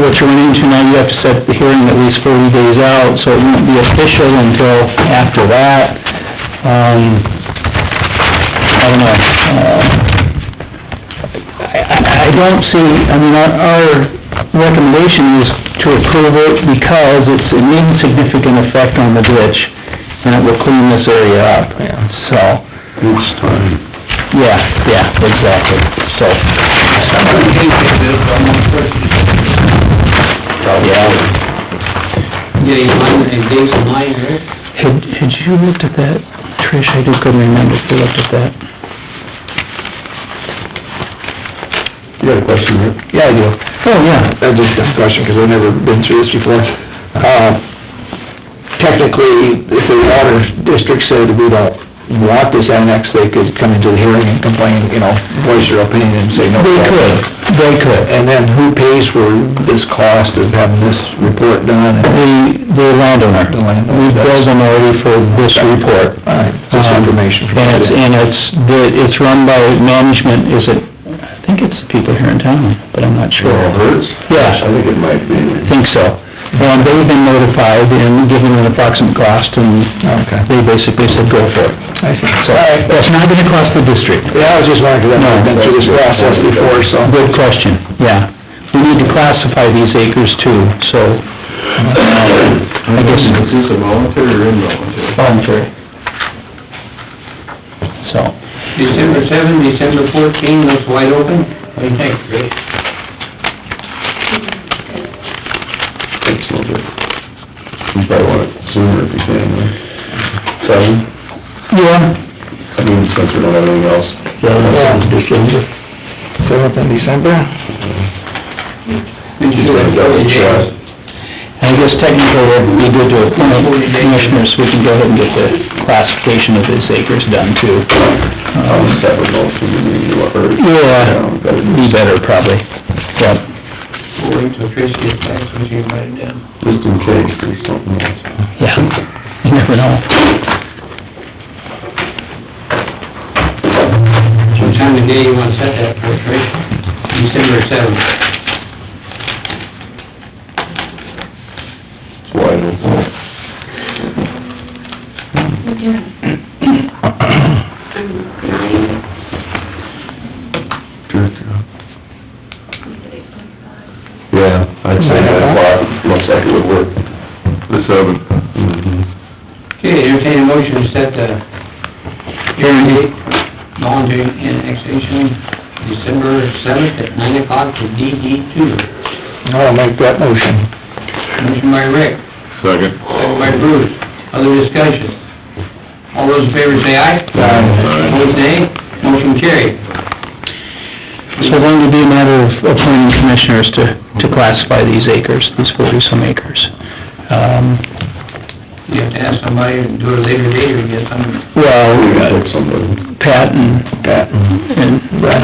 what you're running into now, you have to set the hearing at least 40 days out, so it won't be official until after that. I don't know, I don't see, I mean, our recommendation is to approve it because it's an insignificant effect on the ditch, and it will clean this area up, so. It's time. Yeah, exactly, so. Getting mine, and dates of mine, Rick? Had you looked at that, Trish? I just couldn't remember if you looked at that. You got a question, Rick? Yeah, I do. Oh, yeah. That's just a question, because I've never been through this before. Technically, if the water district said we don't want this annex, they could come into the hearing and complain, voice your opinion and say no. They could. And then who pays for this cost of having this report done? The landowner. We billed them already for this report. All right, just information. And it's run by management, I think it's the people here in town, but I'm not sure. Yeah. I think it might be. I think so. And they've been notified and given an approximate cost, and they basically said, go for it. I see. So, that's not gonna cost the district. Yeah, I was just wondering, 'cause I've been through this process before, so. Good question, yeah. We need to classify these acres too, so, I guess... Is this a voluntary or involuntary? Voluntary. So, December 7, December 14, looks wide open. What do you think, Rick? It's no good. You probably want it sooner if you can, right? 7? yeah, I mean, since we don't have anything else. Yeah, December. 7th in December? I guess technically it'd be good to appoint commissioners, so we can go ahead and get the classification of these acres done too. Separate motion, you mean, or... Yeah, be better probably, yep. We'll wait till Trish gets back so she can write it down. Just in case there's something else. Yeah, you never know. What time of day you want to set that for, Trish? December 7th. It's wide open. Yeah, I'd say 9 o'clock, looks like it would work. The 7th. Okay, entertain a motion to set the hearing date, voluntary annexation, December 7th at 9 o'clock to DD 2. I'll make that motion. Motion by Rick, Second. second by Bruce. Other discussion? All those in favor say aye. Aye. Opposed, nay. Motion carried. So it's going to be a matter of appointing commissioners to classify these acres, these 40-some acres. You have to ask somebody to do it a later date or get some... Well, We gotta pick somebody. Pat and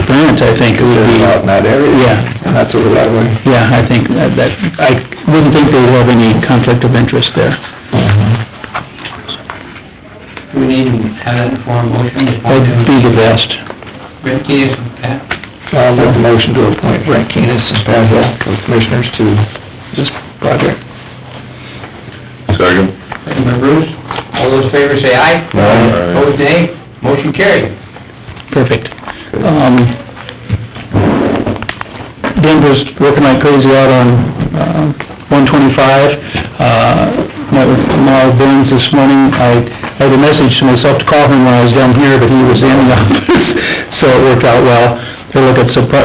Brent, I think it would be... Out in that area? Yeah. And that's over that way. Yeah, I think that, I wouldn't think they would have any conflict of interest there. Do we need to have that in form of motion? That'd be the best. Brent Keenest and Pat? I'll make the motion to appoint Brent Keenest and Pat Hill as commissioners to this project. Second. Second by Bruce. All those in favor say aye. Aye. Opposed, nay. Motion carried. Perfect. Denver's working like crazy out on, 125. Met with Marl Burns this morning. I had a message to myself to call him when I was down here, but he was in the office, so it worked out well. They're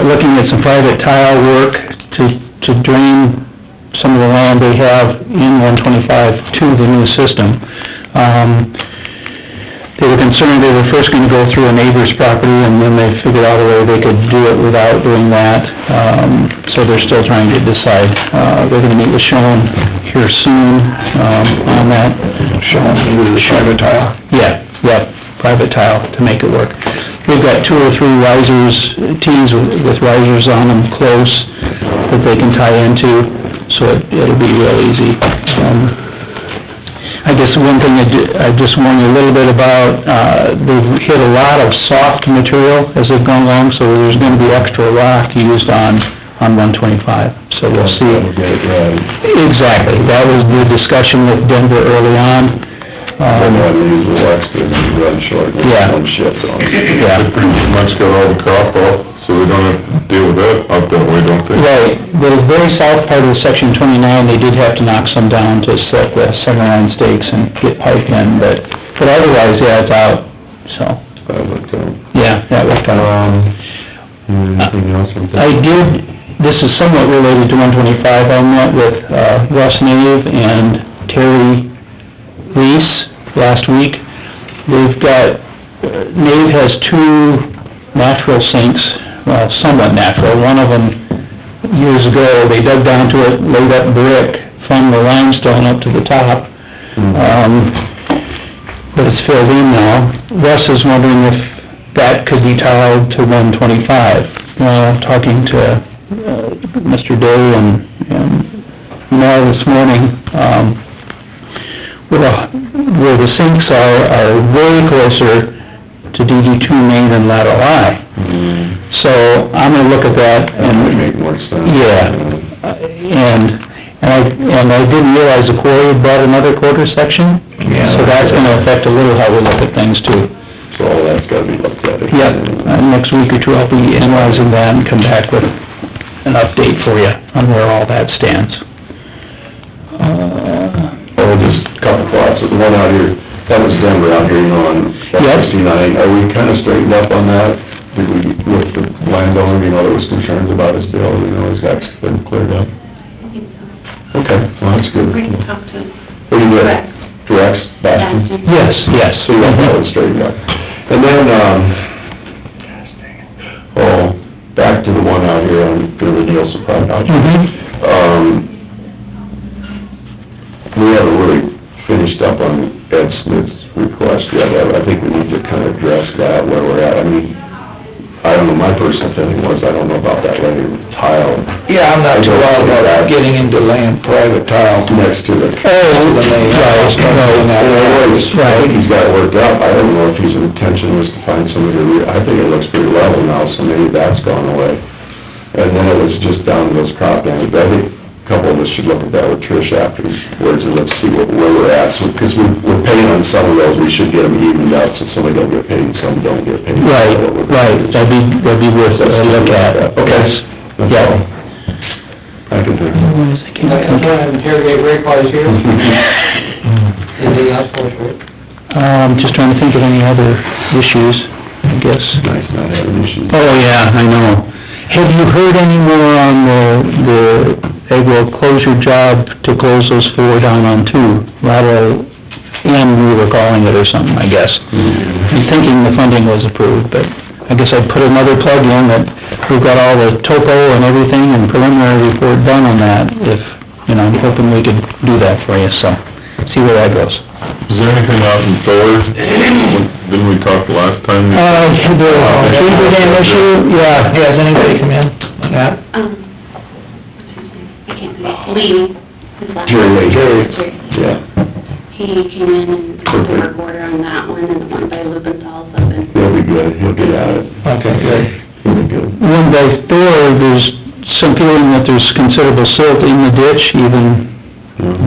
looking at some private tile work to drain some of the land they have in 125 to the new system. They were concerned they were first gonna go through a neighbor's property, and then they figured out a way they could do it without doing that. So they're still trying to decide. They're gonna meet with Sean here soon, on that. Sean, the private tile. Yeah, private tile to make it work. We've got 2 or 3 risers, teams with risers on them close that they can tie into, so it'll be real easy. I guess one thing I just warned you a little bit about, they've hit a lot of soft material as they've gone along, so there's gonna be extra rock used on 125, so we'll see. Exactly, that was the discussion with Denver early on. Then I use the extra and run short, Yeah. one shift on it. Yeah. They pretty much got all the crop off, so we don't have to deal with that up that way, don't they? Right, the very south part of section 29, they did have to knock some down to set the center line stakes and get pipe in, but otherwise, yeah, it's out, so, That worked out. yeah, that worked out. Anything else? I did, this is somewhat related to 125, I met with, Russ Nave and Terry Reese last week. They've got, Nave has 2 natural sinks, well, somewhat natural. One of them, years ago, they dug down to it, laid up brick from the limestone up to the top. But it's filled in now. Russ is wondering if that could be tiled to 125. Talking to, Mr. Day and Mel this morning, where the sinks are way closer to DD2 main and lateral I. So I'm gonna look at that That would and, make more sense. yeah, And I didn't realize the quarry had bought another quarter section. Yeah. So that's gonna affect a little how we look at things too. So all that's gotta be looked at. Yep, next week or two, I'll be analyzing that and come back with an update for you on where all that stands. Oh, just a couple thoughts, the one out here, that was Denver out here, you know, on Yes. 69, are we kinda straightened up on that? Did we, with the landowner, you know, there was concerns about his bill, you know, has that been cleared up? Okay, well, that's good. We can talk to What do you do? Rex. Rex, Bastion? Yes, yes. So you got that one straightened up. And then, back to the one out here on River Deal Supply Project. Mhm. We haven't really finished up on Ed Smith's request yet. I think we need to kind of address that, where we're at. I mean, I don't know, my personal feeling was, I don't know about that laying tile Yeah, I'm not too wild about getting into laying private tile. next to the... Oh, I think he's got it worked out. I don't know if his intention was to find somebody to I think it looks pretty level now, so maybe that's gone away. And then it was just down to those crop dams. But I think a couple of us should look at that with Trish afterwards, and let's see where we're at. So, because we're paying on some of those, we should get them evened out, so some don't get paid and some don't get paid. Right, right, that'd be worth a look at. Okay. That's Yeah. all. I can think. I can't interrogate Rick while he's here. Anything else for us, Rick? Just trying to think of any other issues, I guess. Nice not having issues. Oh, yeah, I know. Have you heard any more on the agro closure job to close those 4 down on 2? Lateral M, we were calling it, or something, I guess. I'm thinking the funding was approved, but I guess I'd put another plug in that we've got all the topo and everything and preliminary report done on that, if, you know, I'm hoping we could do that for you, so, see where that goes. Is there anything out in Thor? Didn't we talk the last time? The Beaver Dam issue, yeah, has anybody come in? Yeah? I can't think, Lee, his last Jerry. Jerry. Yeah. He came in and did the work order on that one, and the one by Lubenthal's up in. He'll be good, he'll get at it. Okay, good. He'll be good. One by Thor, there's some feeling that there's considerable silt in the ditch, even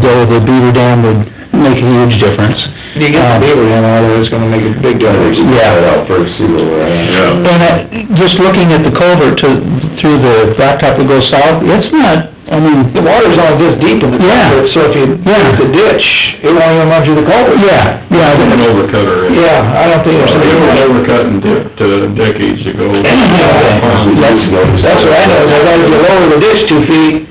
though the Beaver Dam would make a huge difference. You get the beaver dam out of there, it's gonna make a big difference. Yeah, out first, see where we're at. Yeah. And just looking at the culvert through the blacktop that goes south, it's not, I mean... The water's all this deep in the Yeah. culvert, so if you hit the ditch, it won't even run through the culvert. Yeah, I think an overcutter. Yeah, I don't think there's any... Overcut and dipped, decades ago. That's what I know, is that if you lower the ditch 2 feet,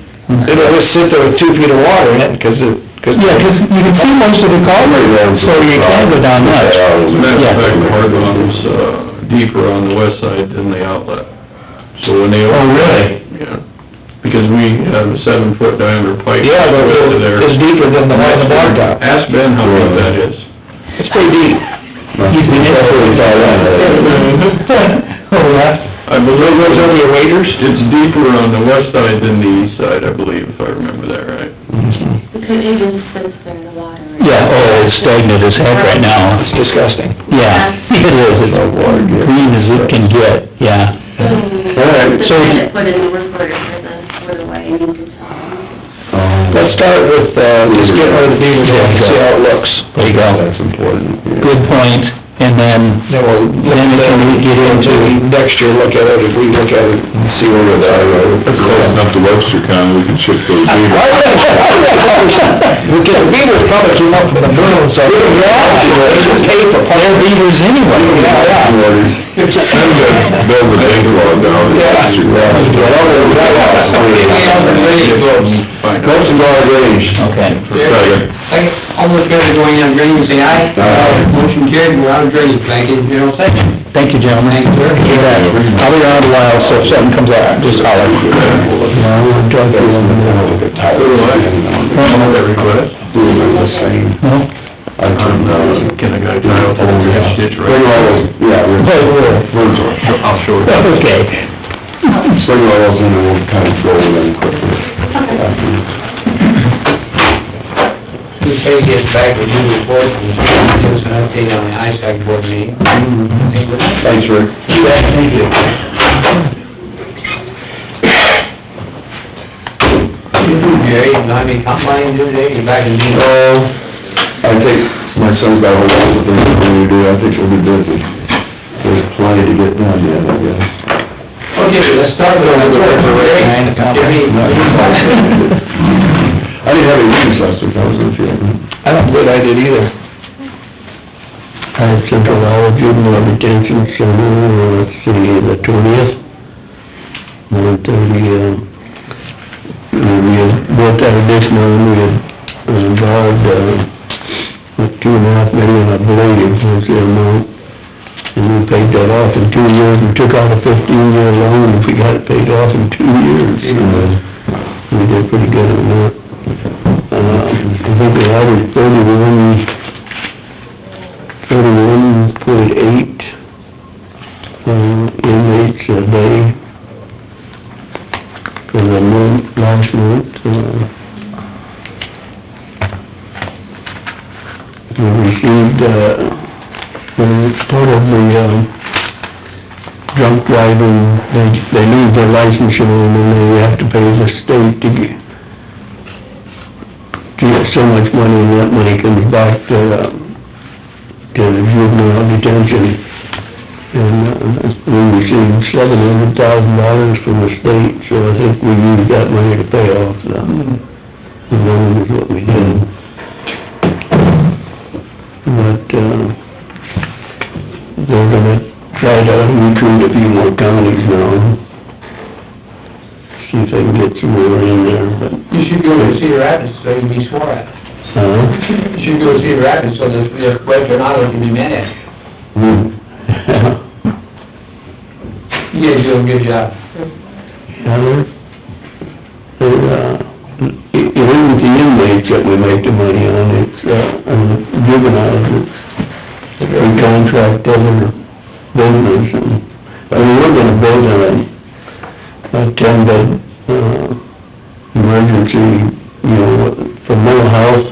it'll just sit there with 2 feet of water in it, because Yeah, 'cause you can see most of the culvert, so you can't go down much. Matter Yeah. of fact, the hard one's, deeper on the west side than the outlet. So when they... Oh, really? Yeah, because we have a 7-foot diameter pipe. yeah, but west of there. it's deeper than the one in the blacktop. Ask Ben how deep that is. It's pretty deep. You've been Oh, yeah? I believe It goes over your waders? it's deeper on the west side than the east side, I believe, if I remember that right. Because it even sits there, the water. Yeah, oh, it's stagnant as heck right now. It's disgusting. Yeah, it is, it's green as it can get, yeah. Alright, so- put in the work order for the way I need to tell. Let's start with, just getting rid of the beaver dam, and see how it looks. There you go. That's important. Yeah. Good point, and then Then we get into next year, look at it, if we look at it and see where we're at. Close enough to Webster County, we can ship those beavers. Because the beavers probably came up from the moon, so. Yeah. Pay for they're beavers anyway. Build a big log down. Motion to our range. Okay. All those guys going on drainage, say aye. Aye. Motion carried, we're out of drainage, thank you, general section. Thank you, gentlemen. Thank you, sir. You bet. I'll be around a while, so if something comes up, just holler. Doing the same. I can, Can I go tile over the ditch bring all those, yeah, I'll show you. Okay. bring all those in and we'll kind of go over them quickly. This page gets back with new report, and give us an update on the ISAC board meeting. Thanks, Rick. Thank you. Jerry, you know, I mean, come by and do today, you're back in the... I think my son's got a whole lot of things to do, I think we'll be busy. There's plenty to get done yet, I guess. Okay, let's start with the I didn't have any meetings last week, I was in the field. I don't believe I did either. I had central knowledge, juvenile detention, so, let's see, the 20th. 1:30, we had built that additional, we had involved, with $2.5 million, I believe, was the amount. And we paid that off in 2 years, we took out a 15-year loan, and we got it paid off in 2 years. We did pretty good on that. I think we averaged 31.8 inmates a day for the month, last month. We received, part of the, drunk driving, they lose their licensure and then they have to pay the state to get so much money, and that money comes back to the juvenile detention. And, we received $700,000 from the state, so I think we used that money to pay off the loan is what we did. But, they're gonna try to recruit a few more counties now. See if they can get some more in there, but... You should go to Cedar Rapids, so you can be swore at. You should go to Cedar Rapids, so that if Western Iowa can be mad at you. You guys do a good job. It isn't the inmates that we make the money on, it's, juveniles, we contract other buildings, and, we're gonna build a 10-bed, emergency, for mental health,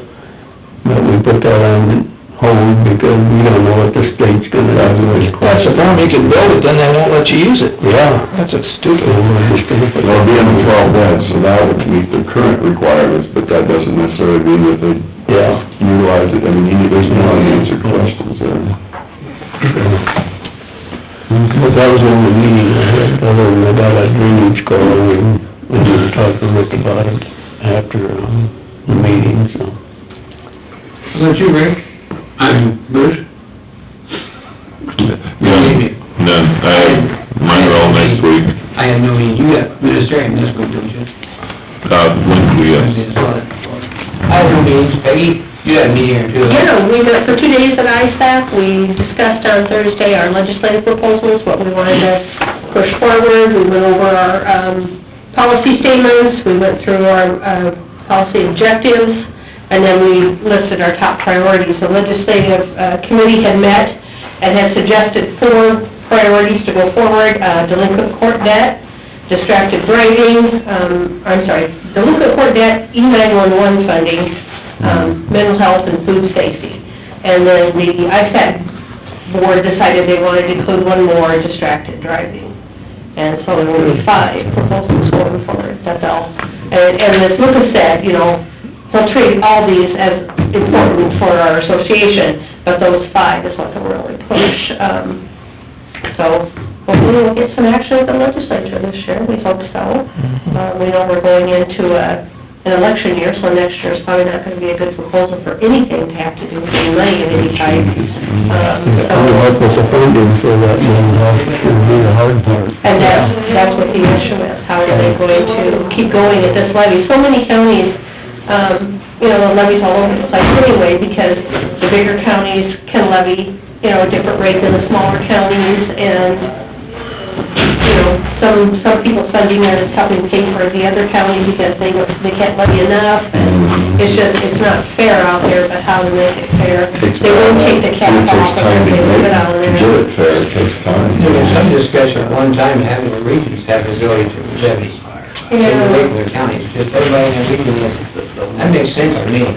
but we put that on hold because we don't know what the state's gonna do. That's the problem, you can build it, then they won't let you use it. Yeah. That's a stupid... They'll be in the 12 beds, so that would meet the current requirements, but that doesn't necessarily mean that they utilize it. I mean, there's no unanswered questions there. But that was in the meeting, I had, other than about a drainage call, and we just talked to Rick about it after, the meeting, so. Is that you, Rick? I'm Bruce. None, mine are all next week. I have no meeting, you got ministerial this week, don't you? Wednesday, yes. I have no meetings, Peggy, you had a meeting or two. Yeah, we met for 2 days at ISAC, we discussed on Thursday our legislative proposals, what we wanted to push forward, we went over our, policy statements, we went through our, policy objectives, and then we listed our top priorities. The legislative, committee had met and had suggested 4 priorities to go forward, delinquent court debt, distracted driving, delinquent court debt, E911 funding, mental health and food safety. And then the ISAC board decided they wanted to include one more, distracted driving. And so there will be 5 proposals going forward, that's all. And as Lucas said, he'll treat all these as important for our association, but those 5 is what they'll really push. So hopefully we'll get some action at the legislature this year, we hope so. We know we're going into an election year, so next year is probably not gonna be a good proposal for anything to have to do with any money of any type. I'll help with the funding for that, it'll be the hard part. And that's what the issue is, how are they going to keep going at this levy? So many counties, the levies all over the place anyway, because the bigger counties can levy, a different rate than the smaller counties, and, some people's funding that is helping pay for the other counties because they can't levy enough, and it's not fair out there, but how to make it fair. They won't take the cap off, and they leave it out there. To get it fair, it takes time. There was some discussion at one time having the regions have the ability to levy. Yeah. Away from the counties, just everybody in the region, that makes sense to me.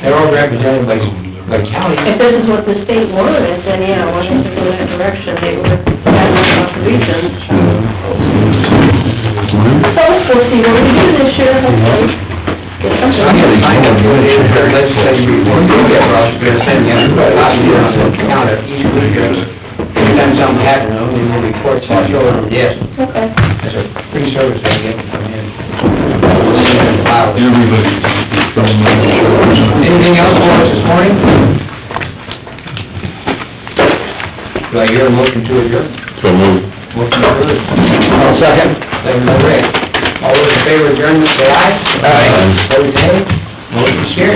They're all represented by counties. If this is what the state wanted, then yeah, Washington go that direction, they would have enough regions. So we'll see what we do this year, hopefully. Somebody signed up for it, their legislative report, we'll get Ross, we'll send you a copy on the counter each week. Anytime something happens, we will report, so I'll show it on the desk. Okay. That's a free service I get from him. Anything else for us this morning? Do I hear a motion to adjourn? So move. Motion by Bruce. I'll second. Second by Rick. All those in favor of adjournment, say aye. Aye. Opposed, nay. Motion carried.